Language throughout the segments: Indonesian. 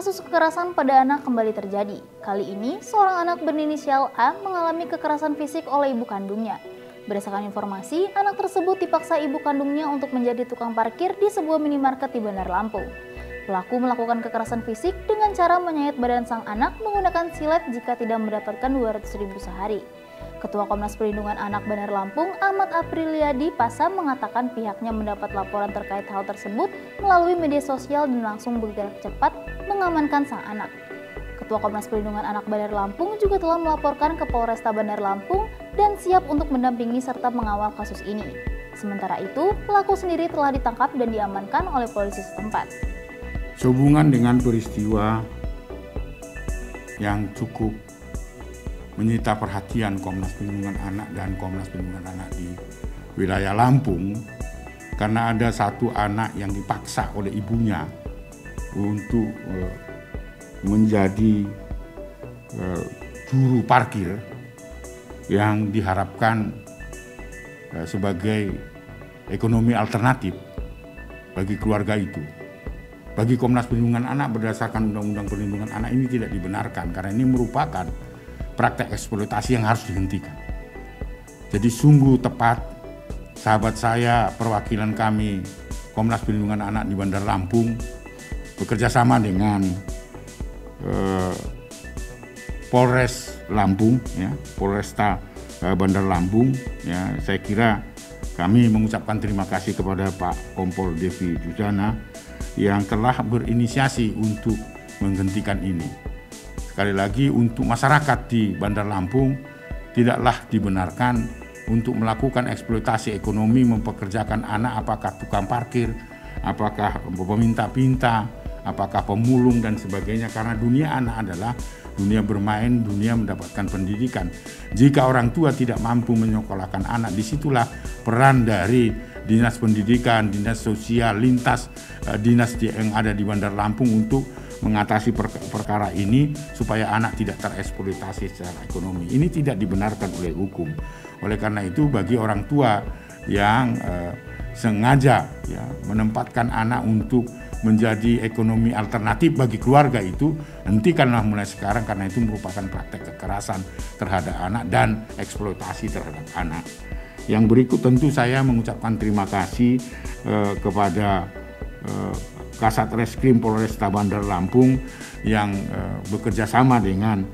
Kasus kekerasan pada anak kembali terjadi. Kali ini, seorang anak berinisial A mengalami kekerasan fisik oleh ibu kandungnya. Berdasarkan informasi, anak tersebut dipaksa ibu kandungnya untuk menjadi tukang parkir di sebuah minimarket di Bandar Lampung. Pelaku melakukan kekerasan fisik dengan cara menyayat badan sang anak menggunakan silet jika tidak mendapatkan 200.000 sehari. Ketua Komnas Perlindungan Anak Bandar Lampung, Ahmad Apriliadi Pasa mengatakan pihaknya mendapat laporan terkait hal tersebut melalui media sosial dan langsung bergerak cepat mengamankan sang anak. Ketua Komnas Perlindungan Anak Bandar Lampung juga telah melaporkan ke Polresta Bandar Lampung dan siap untuk mendampingi serta mengawal kasus ini. Sementara itu, pelaku sendiri telah ditangkap dan diamankan oleh polisi setempat. Sehubungan dengan peristiwa yang cukup menyita perhatian Komnas Perlindungan Anak dan Komnas Perlindungan Anak di wilayah Lampung, karena ada satu anak yang dipaksa oleh ibunya untuk menjadi juru parkir yang diharapkan sebagai ekonomi alternatif bagi keluarga itu. Bagi Komnas Perlindungan Anak berdasarkan Undang-Undang Perlindungan Anak ini tidak dibenarkan karena ini merupakan praktek eksploitasi yang harus dihentikan. Jadi sungguh tepat sahabat saya, perwakilan kami Komnas Perlindungan Anak di Bandar Lampung bekerja sama dengan Polres Lampung, ya, Polresta Bandar Lampung. Ya, saya kira kami mengucapkan terima kasih kepada Pak Kompol Devi Juzana yang telah berinisiasi untuk menghentikan ini. Sekali lagi, untuk masyarakat di Bandar Lampung tidaklah dibenarkan untuk melakukan eksploitasi ekonomi mempekerjakan anak, apakah tukang parkir, apakah peminta-pinta, apakah pemulung dan sebagainya, karena dunia anak adalah dunia bermain, dunia mendapatkan pendidikan. Jika orang tua tidak mampu menyekolahkan anak, disitulah peran dari Dinas Pendidikan, Dinas Sosial, lintas dinas yang ada di Bandar Lampung untuk mengatasi perkara ini supaya anak tidak tereksploitasi secara ekonomi. Ini tidak dibenarkan oleh hukum. Oleh karena itu, bagi orang tua yang sengaja ya, menempatkan anak untuk menjadi ekonomi alternatif bagi keluarga itu, hentikanlah mulai sekarang karena itu merupakan praktek kekerasan terhadap anak dan eksploitasi terhadap anak. Yang berikut tentu saya mengucapkan terima kasih kepada Kasat Reskrim Polresta Bandar Lampung yang bekerja sama dengan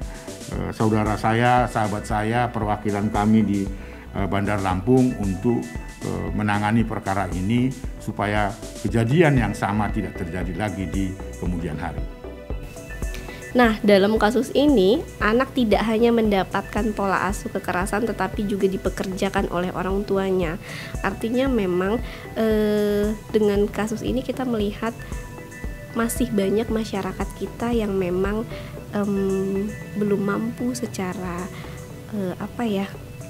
saudara saya, sahabat saya, perwakilan kami di Bandar Lampung untuk menangani perkara ini supaya kejadian yang sama tidak terjadi lagi di kemudian hari. Nah, dalam kasus ini, anak tidak hanya mendapatkan pola asuh kekerasan tetapi juga dipekerjakan oleh orang tuanya. Artinya memang dengan kasus ini kita melihat masih banyak masyarakat kita yang memang belum mampu secara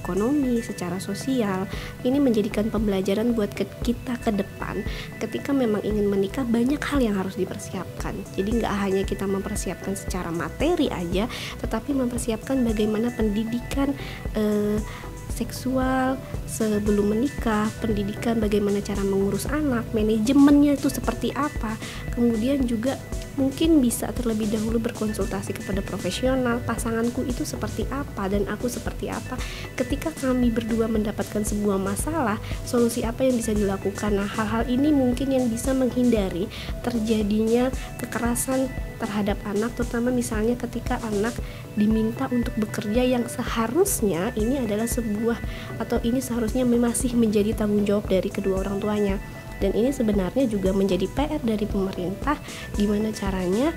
ekonomi, secara sosial. Ini menjadikan pembelajaran buat kita ke depan. Ketika memang ingin menikah, banyak hal yang harus dipersiapkan. Jadi nggak hanya kita mempersiapkan secara materi aja, tetapi mempersiapkan bagaimana pendidikan seksual sebelum menikah, pendidikan bagaimana cara mengurus anak, manajemennya itu seperti apa. Kemudian juga mungkin bisa terlebih dahulu berkonsultasi kepada profesional, pasanganku itu seperti apa dan aku seperti apa. Ketika kami berdua mendapatkan sebuah masalah, solusi apa yang bisa dilakukan. Nah, hal-hal ini mungkin yang bisa menghindari terjadinya kekerasan terhadap anak, terutama misalnya ketika anak diminta untuk bekerja yang seharusnya ini adalah ini seharusnya masih menjadi tanggung jawab dari kedua orang tuanya. Dan ini sebenarnya juga menjadi PR dari pemerintah, gimana caranya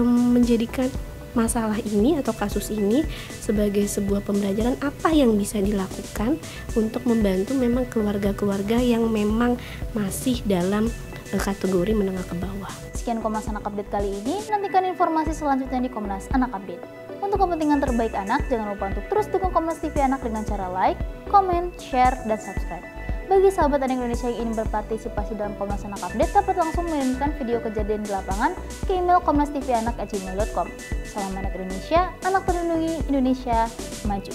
menjadikan masalah ini atau kasus ini sebagai sebuah pembelajaran apa yang bisa dilakukan untuk membantu memang keluarga-keluarga yang memang masih dalam kategori menengah ke bawah. Sekian Komnas Anak Update kali ini, nantikan informasi selanjutnya di Komnas Anak Update. Untuk kepentingan terbaik anak, jangan lupa untuk terus dukung Komnas TV Anak dengan cara like, comment, share, dan subscribe. Bagi sahabat anak Indonesia yang ingin berpartisipasi dalam Komnas Anak Update, dapat langsung mengirimkan video kejadian di lapangan ke email komnastvanak@gmail.com. Salam anak Indonesia, anak terlindungi, Indonesia maju.